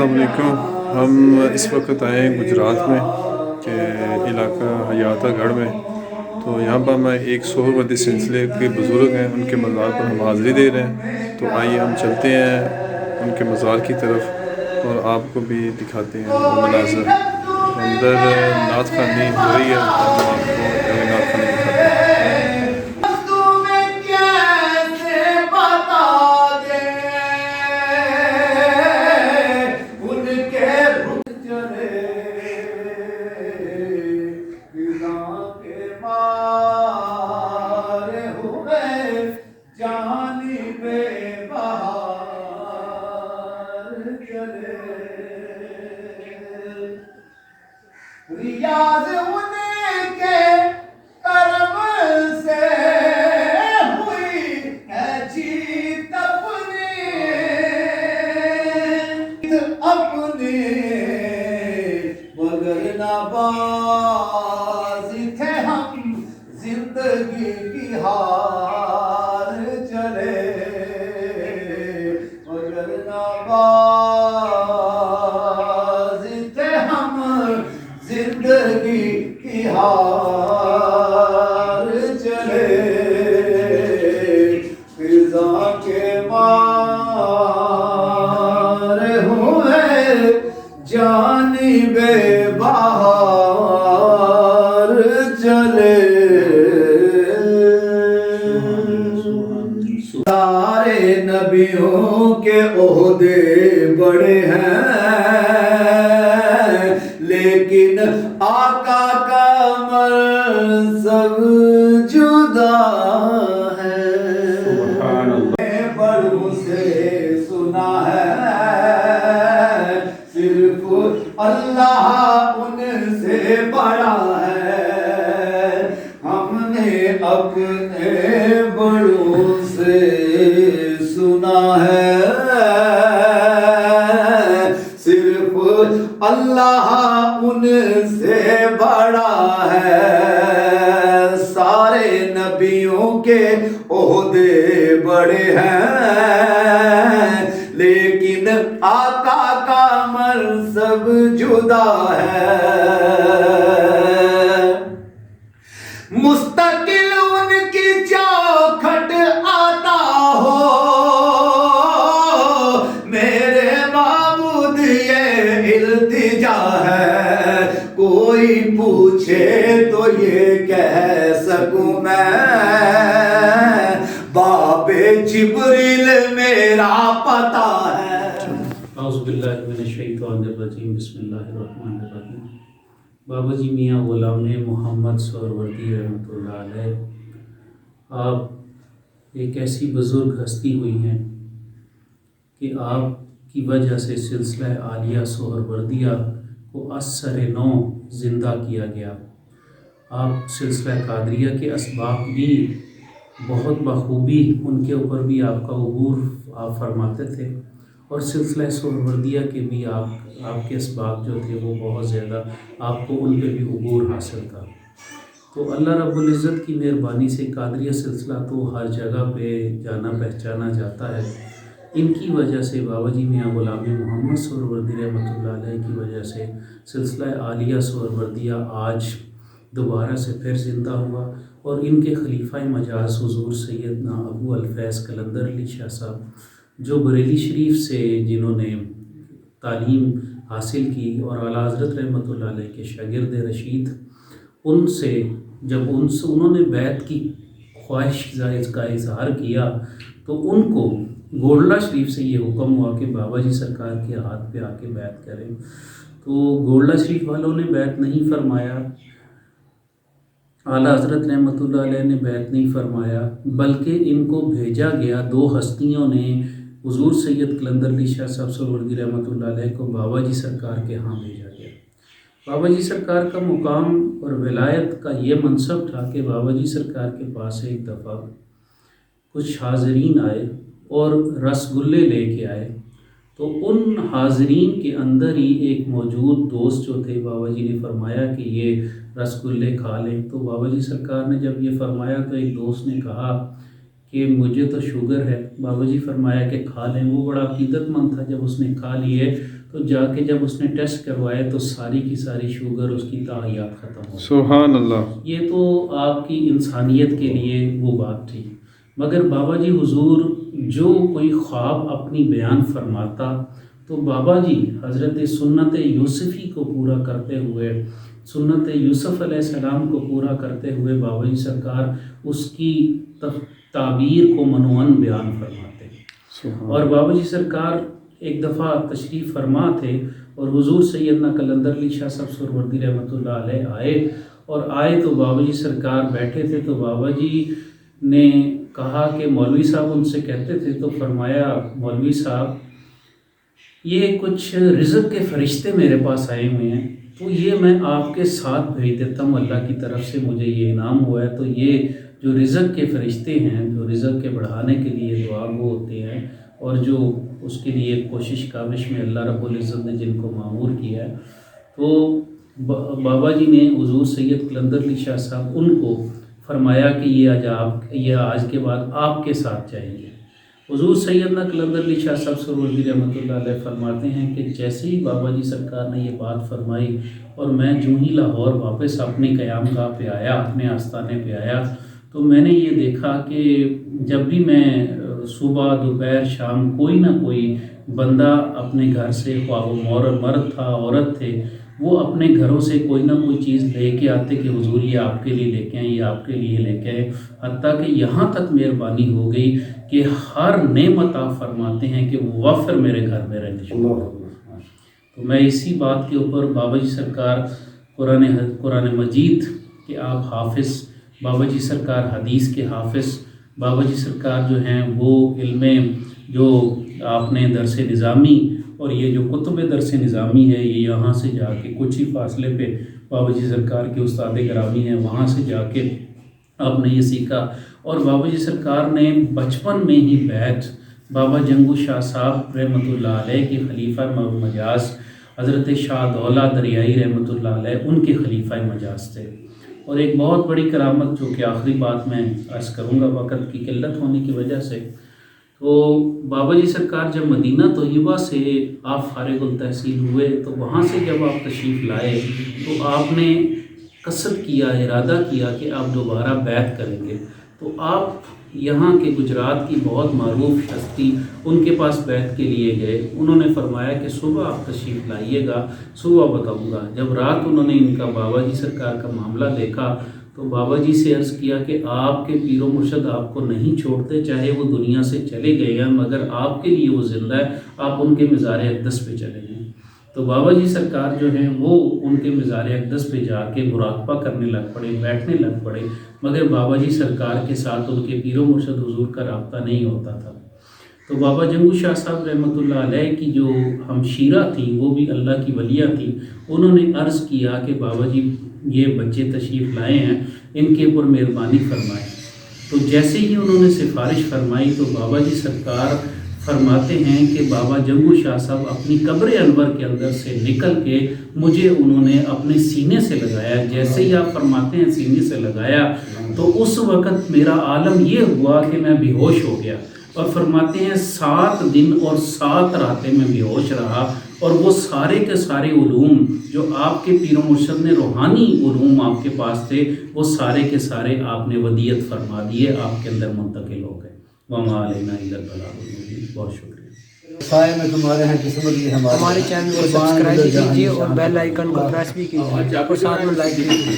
السلام علیکم۔ ہم اس وقت آئے ہیں گجرات میں کہ علاقہ حیاتہ گڑھ میں، تو یہاں پر ہمیں ایک سہروردی سلسلے کے بزرگ ہیں، ان کے مزار پر ہم حاضری دے رہے ہیں۔ تو آئیے ہم چلتے ہیں ان کے مزار کی طرف اور آپ کو بھی دکھاتے ہیں وہ مناظر۔ اندر نعت خوانی ہو رہی ہے، ہم آپ کو نعت خوانی دکھاتے ہیں۔ ریاض ان کے کرم سے ہوئی ہے جیت اپنی مگر نباز تھے ہم زندگی کی ہار چلے مگر نباز تھے ہم زندگی کی ہار چلے فضا کے مار ہوئے جانب بہار چلے سارے نبیوں کے عہدے بڑے ہیں لیکن آقا کا منصب جدا ہے۔ بڑوں سے سنا ہے صرف اللہ ان سے بڑا ہے۔ ہم نے اپنے بڑوں سے سنا ہے صرف اللہ ان سے بڑا ہے۔ سارے نبیوں کے عہدے بڑے ہیں لیکن آقا کا منصب جدا ہے۔ مستقل ان کی چوکھٹ آتا ہو میرے معبود یہ التجا ہے۔ کوئی پوچھے تو یہ کہہ سکوں میں باب جبریل میرا پتہ ہے۔ اعوذ باللہ من الشیطان الرجیم، بسم اللہ الرحمن الرحیم۔ بابا جی میاں غلام محمد سہروردی رحمۃ اللہ علیہ، آپ ایک ایسی بزرگ ہستی ہوئی ہیں کہ آپ کی وجہ سے سلسلہ عالیہ سہروردیہ کو اثر نو زندہ کیا گیا۔ آپ سلسلہ قادریہ کے اسباق بھی بہت بخوبی ان کے اوپر بھی آپ کا عبور آپ فرماتے تھے، اور سلسلہ سہروردیہ کے بھی آپ کے اسباق جو تھے وہ بہت زیادہ آپ کو ان پہ بھی عبور حاصل تھا۔ تو اللہ رب العزت کی مہربانی سے قادریہ سلسلہ تو ہر جگہ پہ جانا پہچانا جاتا ہے۔ ان کی وجہ سے بابا جی میاں غلام محمد سہروردی رحمۃ اللہ علیہ کی وجہ سے سلسلہ عالیہ سہروردیہ آج دوبارہ سے پھر زندہ ہوا، اور ان کے خلیفہ مجاز حضور سیدنا ابو الفیض قلندر علی شاہ صاحب جو بریلی شریف سے جنہوں نے تعلیم حاصل کی اور اعلیٰ حضرت رحمۃ اللہ علیہ کے شاگرد رشید، ان سے جب انہوں نے بیعت کی خواہش کا اظہار کیا تو ان کو گولڈا شریف سے یہ حکم ہوا کہ بابا جی سرکار کے ہاتھ پہ آ کے بیعت کریں۔ تو گولڈا شریف والوں نے بیعت نہیں فرمایا، اعلیٰ حضرت رحمۃ اللہ علیہ نے بیعت نہیں فرمایا، بلکہ ان کو بھیجا گیا دو ہستیوں نے حضور سید قلندر علی شاہ صاحب سہروردی رحمۃ اللہ علیہ کو بابا جی سرکار کے ہاں بھیجا گیا۔ بابا جی سرکار کا مقام اور ولایت کا یہ منصب تھا کہ بابا جی سرکار کے پاس ایک دفعہ کچھ حاضرین آئے اور رس گلے لے کے آئے، تو ان حاضرین کے اندر ہی ایک موجود دوست جو تھے بابا جی نے فرمایا کہ یہ رس گلے کھا لیں۔ تو بابا جی سرکار نے جب یہ فرمایا تو ایک دوست نے کہا کہ مجھے تو شوگر ہے. بابا جی فرمایا کہ کھا لیں. وہ بڑا عقیدت مند تھا. جب اس نے کھا لیے تو جا کے جب اس نے ٹیسٹ کروائے تو ساری کی ساری شوگر اس کی تاحیات ختم ہو گئی. سبحان اللہ. یہ تو آپ کی انسانیت کے لیے وہ بات تھی. مگر بابا جی حضور جو کوئی خواب اپنی بیان فرماتا تو بابا جی حضرت سنت یوسفی کو پورا کرتے ہوئے، سنت یوسف علیہ السلام کو پورا کرتے ہوئے بابا جی سرکار اس کی تعبیر کو منوعاً بیان فرماتے. اور بابا جی سرکار ایک دفعہ تشریف فرما تھے اور حضور سیدنا قلندر علی شاہ صاحب سہروردی رحمۃ اللہ علیہ آئے تو بابا جی سرکار بیٹھے تھے. تو بابا جی نے کہا کہ مولوی صاحب ان سے کہتے تھے تو فرمایا مولوی صاحب یہ کچھ رزق کے فرشتے میرے پاس آئے ہوئے ہیں تو یہ میں آپ کے ساتھ بھیج دیتا ہوں، اللہ کی طرف سے مجھے یہ انعام ہوا ہے. تو یہ جو رزق کے فرشتے ہیں جو رزق کے بڑھانے کے لیے دعا گو ہوتے ہیں اور جو اس کے لیے کوشش کاوش میں اللہ رب العزت نے جن کو معمور کیا ہے، تو بابا جی نے حضور سید قلندر علی شاہ صاحب ان کو فرمایا کہ یہ آج کے بعد آپ کے ساتھ جائیں گے. حضور سیدنا قلندر علی شاہ صاحب سہروردی رحمۃ اللہ علیہ فرماتے ہیں کہ جیسے ہی بابا جی سرکار نے یہ بات فرمائی اور میں جو ہی لاہور واپس اپنے قیام گاہ پہ آیا، اپنے آستانے پہ آیا، تو میں نے یہ دیکھا کہ جب بھی میں صبح دوپہر شام کوئی نہ کوئی بندہ اپنے گھر سے، خواہ وہ مرد تھا عورت تھے، وہ اپنے گھروں سے کوئی نہ کوئی چیز لے کے آتے کہ حضور یہ آپ کے لیے لے کے آئیں، یہ آپ کے لیے لے کے آئیں. حتیٰ کہ یہاں تک مہربانی ہو گئی کہ ہر نعمت آپ فرماتے ہیں کہ وہ وافر میرے گھر میں رہنے شروع. تو میں اسی بات کے اوپر بابا جی سرکار قرآن مجید کے آپ حافظ، بابا جی سرکار حدیث کے حافظ، بابا جی سرکار جو ہیں وہ علم جو آپ نے درس نظامی اور یہ جو کتب درس نظامی ہے یہ یہاں سے جا کے کچھ ہی فاصلے پہ بابا جی سرکار کے استاد گرامی ہیں، وہاں سے جا کے آپ نے یہ سیکھا. اور بابا جی سرکار نے بچپن میں ہی بیعت بابا جنگو شاہ صاحب رحمۃ اللہ علیہ کے خلیفہ مجاز حضرت شاہ دولہ دریائی رحمۃ اللہ علیہ ان کے خلیفہ مجاز تھے. اور ایک بہت بڑی کرامت جو کہ آخری بات میں عرض کروں گا وقت کی قلت ہونے کی وجہ سے، تو بابا جی سرکار جب مدینہ طیبہ سے آپ فارغ التحصیل ہوئے تو وہاں سے جب آپ تشریف لائے تو آپ نے قصد کیا، ارادہ کیا کہ آپ دوبارہ بیعت کریں گے. تو آپ یہاں کے گجرات کی بہت معروف شخصی ان کے پاس بیعت کے لیے گئے. انہوں نے فرمایا کہ صبح آپ تشریف لائیے گا، صبح بتاؤں گا. جب رات انہوں نے ان کا بابا جی سرکار کا معاملہ دیکھا تو بابا جی سے عرض کیا کہ آپ کے پیر و مرشد آپ کو نہیں چھوڑتے، چاہے وہ دنیا سے چلے گئے ہیں مگر آپ کے لیے وہ زندہ ہے، آپ ان کے مزار اقدس پہ چلے گئے. تو بابا جی سرکار جو ہیں وہ ان کے مزار اقدس پہ جا کے مراقبہ کرنے لگ پڑے، بیٹھنے لگ پڑے، مگر بابا جی سرکار کے ساتھ ان کے پیر و مرشد حضور کا رابطہ نہیں ہوتا تھا. تو بابا جنگو شاہ صاحب رحمۃ اللہ علیہ کی جو ہمشیرہ تھیں وہ بھی اللہ کی ولیہ تھیں، انہوں نے عرض کیا کہ بابا جی یہ بچے تشریف لائے ہیں، ان کے اوپر مہربانی فرمائیں. تو جیسے ہی انہوں نے سفارش فرمائی تو بابا جی سرکار فرماتے ہیں کہ بابا جنگو شاہ صاحب اپنی قبر انور کے اندر سے نکل کے مجھے انہوں نے اپنے سینے سے لگایا. جیسے ہی آپ فرماتے ہیں سینے سے لگایا تو اس وقت میرا عالم یہ ہوا کہ میں بے ہوش ہو گیا. اور فرماتے ہیں 7 دن اور 7 راتیں میں بے ہوش رہا، اور وہ سارے کے سارے علوم جو آپ کے پیر و مرشد نے روحانی علوم آپ کے پاس تھے وہ سارے کے سارے آپ نے ودیعت فرما دیے، آپ کے اندر منتقل ہو گئے. وما علینا الا البلاغ المبین. بہت شکریہ. سائے میں تمہارے ہیں قسمت یہ ہمارے چینل کو سبسکرائب بھی کیجیے اور بیل آئیکن کو پریس بھی کیجیے اور ساتھ میں لائک بھی کیجیے.